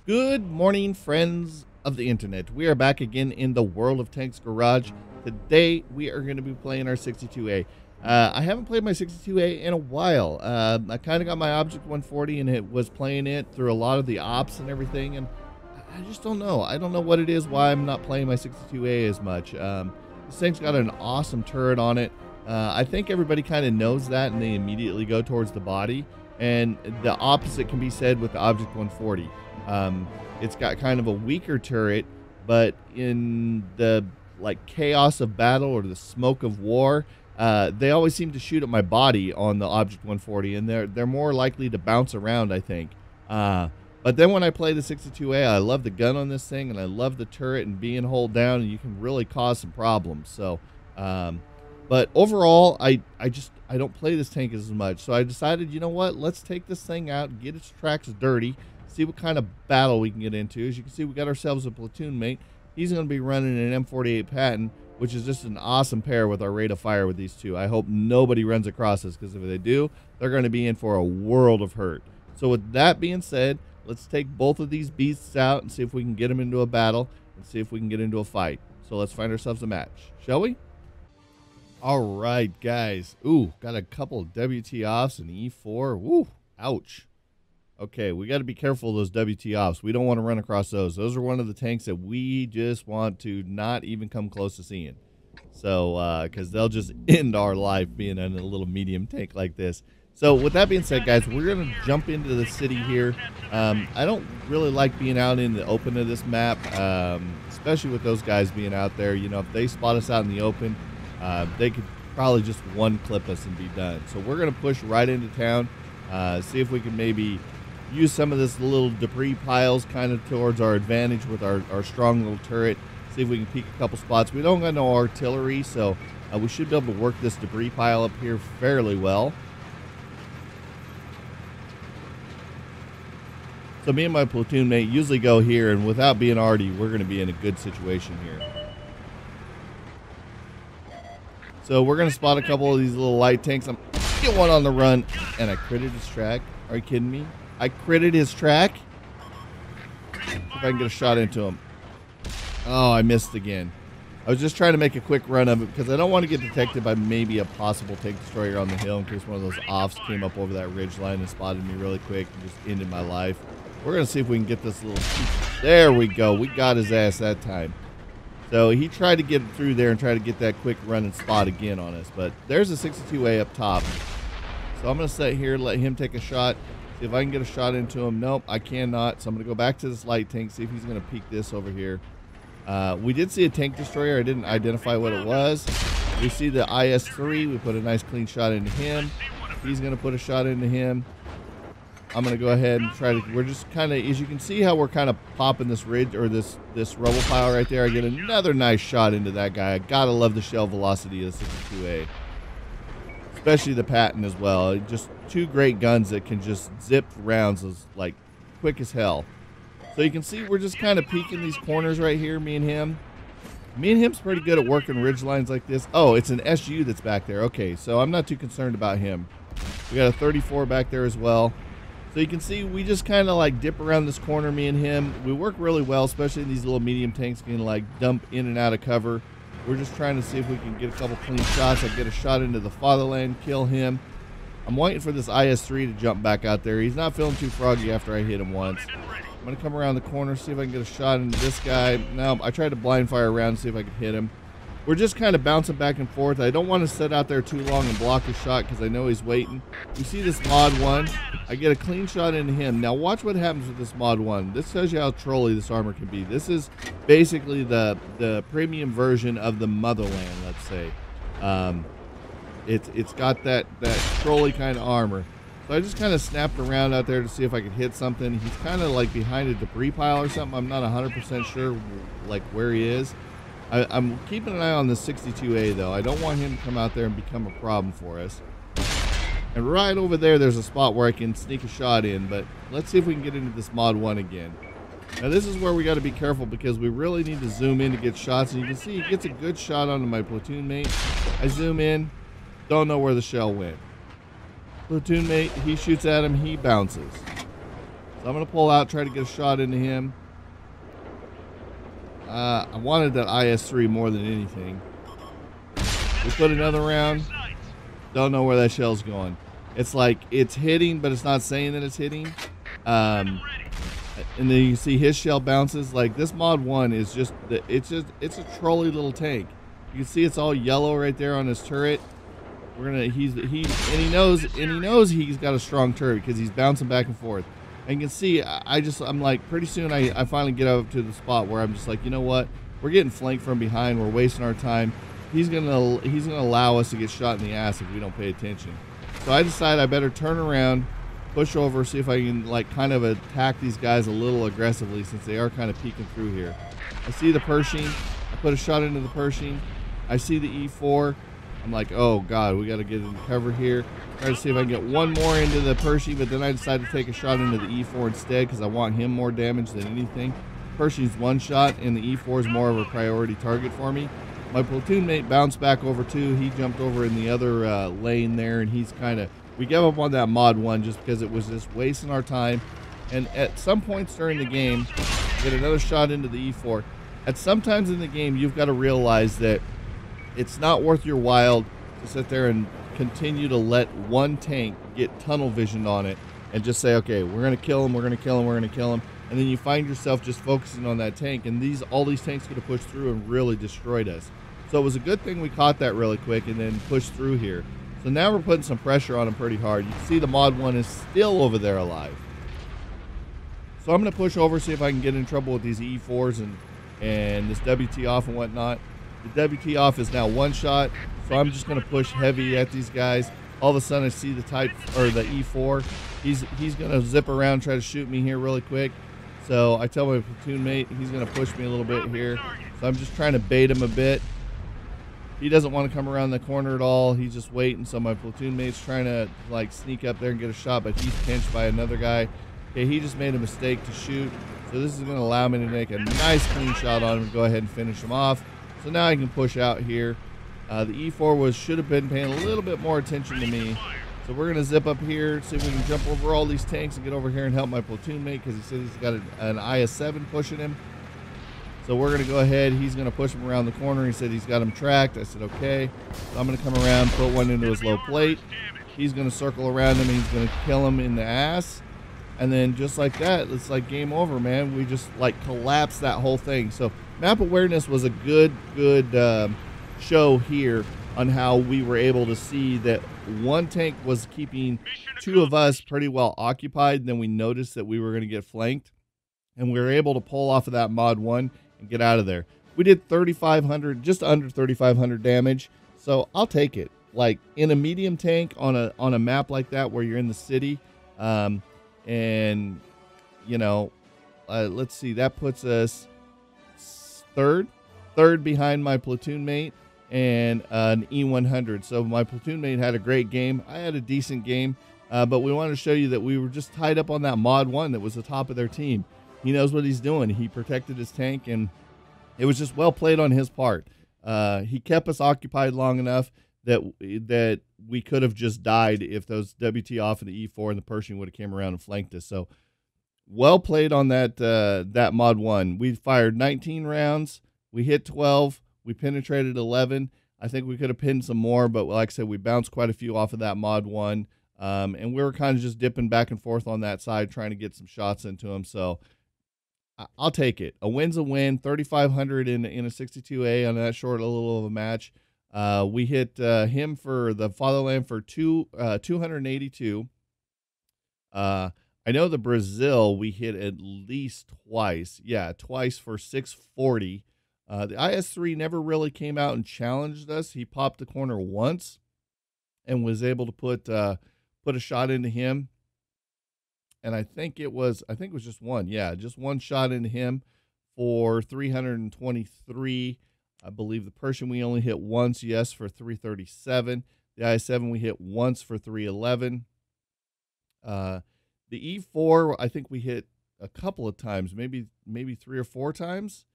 Good morning, friends of the internet. We are back again in the World of Tanks Garage. Today, we are going to be playing our 62A. I haven't played my 62A in a while. I kind of got my Object 140 and it was playing it through a lot of the ops and everything, and I just don't know. I don't know what it is, why I'm not playing my 62A as much. This thing's got an awesome turret on it. I think everybody kind of knows that, and they immediately go towards the body. And the opposite can be said with the Object 140. It's got kind of a weaker turret, but in the chaos of battle or the smoke of war, they always seem to shoot at my body on the Object 140, and they're more likely to bounce around, I think. But then when I play the 62A, I love the gun on this thing, and I love the turret and being hold down, and you can really cause some problems. So, but overall, I don't play this tank as much. So I decided, you know what? Let's take this thing out, get its tracks dirty, see what kind of battle we can get into. As you can see, we got ourselves a platoon mate. He's going to be running an M48 Patton, which is just an awesome pair with our rate of fire with these two. I hope nobody runs across us, because if they do, they're going to be in for a world of hurt. So with that being said, let's take both of these beasts out and see if we can get them into a battle and see if we can get into a fight. So let's find ourselves a match, shall we? All right, guys. Ooh, got a couple of WT offs and E4. Woo, ouch. Okay, we got to be careful of those WT offs. We don't want to run across those. Those are one of the tanks that we just want to not even come close to seeing. So, because they'll just end our life being in a little medium tank like this. So, with that being said, guys, we're going to jump into the city here. I don't really like being out in the open of this map, especially with those guys being out there. You know, if they spot us out in the open, they could probably just one-clip us and be done. So, we're going to push right into town, see if we can maybe use some of this little debris piles kind of towards our advantage with our strong little turret. See if we can peek a couple spots. We don't got no artillery, so we should be able to work this debris pile up here fairly well. So me and my platoon mate usually go here, and without being arty, we're going to be in a good situation here. So we're going to spot a couple of these little light tanks. I'm get one on the run, and I critted his track. Are you kidding me? I critted his track. If I can get a shot into him. Oh, I missed again. I was just trying to make a quick run of it because I don't want to get detected by maybe a possible tank destroyer on the hill in case one of those offs came up over that ridge line and spotted me really quick and just ended my life. We're going to see if we can get this little... There we go. We got his ass that time. So he tried to get through there and try to get that quick run and spot again on us. But there's a 62A up top. So I'm going to sit here, let him take a shot. See if I can get a shot into him. Nope, I cannot. So I'm going to go back to this light tank, see if he's going to peek this over here. We did see a tank destroyer. I didn't identify what it was. We see the IS-3. We put a nice clean shot into him. He's going to put a shot into him. I'm going to go ahead and try to... We're just kind of... As you can see how we're kind of popping this ridge or this rubble pile right there. I get another nice shot into that guy. I got to love the shell velocity of the 62A. Especially the Patton as well. Just two great guns that can just zip rounds as like quick as hell. So you can see we're just kind of peeking these corners right here, me and him. Me and him's pretty good at working ridge lines like this. Oh, it's an SU that's back there. Okay, so I'm not too concerned about him. We got a 34 back there as well. So you can see we just kind of like dip around this corner, me and him. We work really well, especially in these little medium tanks can like dump in and out of cover. We're just trying to see if we can get a couple clean shots. I get a shot into the fatherland, kill him. I'm waiting for this IS-3 to jump back out there. He's not feeling too froggy after I hit him once. I'm going to come around the corner, see if I can get a shot into this guy. No, I tried to blind fire around to see if I could hit him. We're just kind of bouncing back and forth. I don't want to sit out there too long and block his shot because I know he's waiting. You see this Mod 1? I get a clean shot into him. Now watch what happens with this Mod 1. This tells you how trolly this armor can be. This is basically the premium version of the Motherland, let's say. It's got that trolly kind of armor. So I just kind of snapped around out there to see if I could hit something. He's kind of like behind a debris pile or something. I'm not 100% sure like where he is. I'm keeping an eye on the 62A though. I don't want him to come out there and become a problem for us. And right over there, there's a spot where I can sneak a shot in, but let's see if we can get into this Mod 1 again. Now this is where we got to be careful because we really need to zoom in to get shots. And you can see he gets a good shot onto my platoon mate. I zoom in, don't know where the shell went. Platoon mate, he shoots at him, he bounces. So I'm going to pull out, try to get a shot into him. I wanted that IS-3 more than anything. We put another round. Don't know where that shell's going. It's like it's hitting, but it's not saying that it's hitting. And then you see his shell bounces. Like this mod 1 is it's a trolly little tank. You can see it's all yellow right there on his turret. He knows he's got a strong turret because he's bouncing back and forth. And you can see I'm like, pretty soon I finally get up to the spot where I'm just like, you know what? We're getting flanked from behind. We're wasting our time. He's gonna allow us to get shot in the ass if we don't pay attention. So I decide I better turn around, push over, see if I can like kind of attack these guys a little aggressively since they are kind of peeking through here. I see the Pershing. I put a shot into the Pershing. I see the E4. I'm like, oh God, we got to get in cover here. Try to see if I can get one more into the Pershing, but then I decided to take a shot into the E4 instead because I want him more damage than anything. Pershing's one shot, and the E4 is more of a priority target for me. My platoon mate bounced back over too. He jumped over in the other lane there, and he's kind of, we gave up on that mod 1 just because it was just wasting our time. And at some points during the game, get another shot into the E4. At some times in the game, you've got to realize that it's not worth your while to sit there and continue to let one tank get tunnel vision on it and just say, okay, we're going to kill him, we're going to kill him, we're going to kill him. And then you find yourself just focusing on that tank, and all these tanks could have pushed through and really destroyed us. So it was a good thing we caught that really quick and then pushed through here. So now we're putting some pressure on him pretty hard. You can see the mod 1 is still over there alive. So I'm going to push over, see if I can get in trouble with these E4s and this WT off and whatnot. The WT off is now one shot, so I'm just going to push heavy at these guys. All of a sudden I see the the E4. He's going to zip around, try to shoot me here really quick. So I tell my platoon mate he's going to push me a little bit here. So I'm just trying to bait him a bit. He doesn't want to come around the corner at all. He's just waiting. So my platoon mate's trying to like sneak up there and get a shot, but he's pinched by another guy. Okay, he just made a mistake to shoot. So this is going to allow me to make a nice clean shot on him and go ahead and finish him off. So now I can push out here. The E4 should have been paying a little bit more attention to me. So we're going to zip up here, see if we can jump over all these tanks and get over here and help my platoon mate because he said he's got an IS-7 pushing him. So we're going to go ahead. He's going to push him around the corner. He said he's got him tracked. I said, okay. So I'm going to come around, put one into his low plate. He's going to circle around him, and he's going to kill him in the ass. And then just like that, it's like game over, man. We just like collapsed that whole thing. So map awareness was a good show here on how we were able to see that one tank was keeping two of us pretty well occupied. And then we noticed that we were going to get flanked, and we were able to pull off of that mod 1 and get out of there. We did 3,500, just under 3,500 damage. So I'll take it. Like in a medium tank on a map like that where you're in the city, and you know, let's see, that puts us third behind my platoon mate and an E100. So my platoon mate had a great game. I had a decent game, but we wanted to show you that we were just tied up on that mod 1 that was the top of their team. He knows what he's doing. He protected his tank, and it was just well played on his part. He kept us occupied long enough that we could have just died if those WT off and the E4 and the Pershing would have came around and flanked us. So well played on that mod 1. We fired 19 rounds. We hit 12. We penetrated 11. I think we could have pinned some more, but like I said, we bounced quite a few off of that mod 1. And we were kind of just dipping back and forth on that side, trying to get some shots into him. So I'll take it. A win's a win. 3,500 in a 62A on that short little of a match. We hit him for the Fatherland for 282. I know the Brazil we hit at least twice. Yeah, twice for 640. The IS-3 never really came out and challenged us. He popped the corner once and was able to put a shot into him. And I think it was just one. Yeah, just one shot into him for 323. I believe the Pershing we only hit once, yes, for 337. The IS-7 we hit once for 311. The E4 I think we hit a couple of times, maybe 3 or 4 times.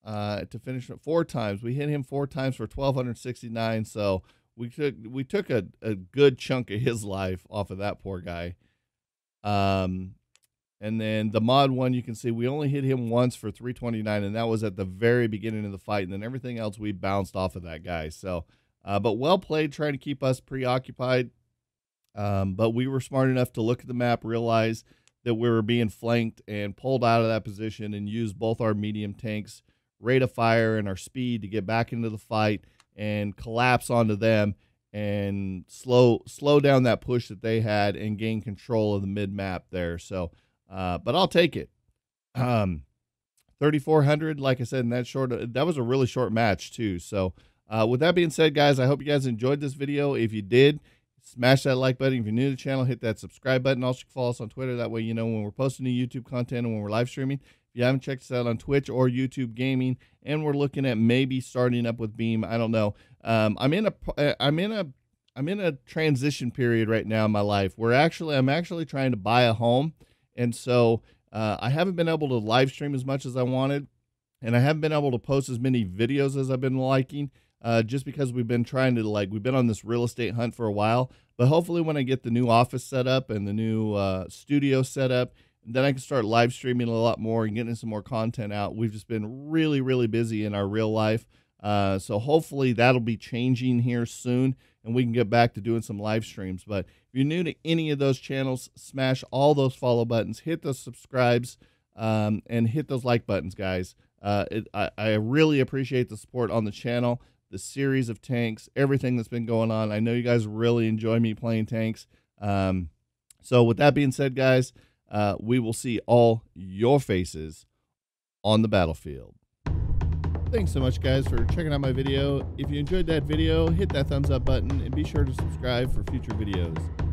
To finish it 4 times. We hit him 4 times for 1,269. So we took a good chunk of his life off of that poor guy. And And then the mod one, you can see we only hit him once for 329, and that was at the very beginning of the fight. And then everything else, we bounced off of that guy. So, but well played, trying to keep us preoccupied. But we were smart enough to look at the map, realize that we were being flanked, and pulled out of that position and used both our medium tanks, rate of fire, and our speed to get back into the fight and collapse onto them and slow down that push that they had and gain control of the mid map there. So, but I'll take it. 3,400, like I said, in that was a really short match too. So, with that being said, guys, I hope you guys enjoyed this video. If you did, smash that like button. If you're new to the channel, hit that subscribe button. Also, follow us on Twitter. That way you know when we're posting new YouTube content and when we're live streaming. If you haven't checked us out on Twitch or YouTube Gaming, and we're looking at maybe starting up with Beam, I don't know. I'm in a transition period right now in my life where I'm actually trying to buy a home, and so I haven't been able to live stream as much as I wanted, and I haven't been able to post as many videos as I've been liking. Just because we've been we've been on this real estate hunt for a while. But hopefully when I get the new office set up and the new studio set up, then I can start live streaming a lot more and getting some more content out. We've just been really, really busy in our real life. So hopefully that'll be changing here soon, and we can get back to doing some live streams. But if you're new to any of those channels, smash all those follow buttons, hit those subscribes, and hit those like buttons, guys. I really appreciate the support on the channel, the series of tanks, everything that's been going on. I know you guys really enjoy me playing tanks. So with that being said, guys, we will see all your faces on the battlefield. Thanks so much, guys, for checking out my video. If you enjoyed that video, hit that thumbs up button and be sure to subscribe for future videos.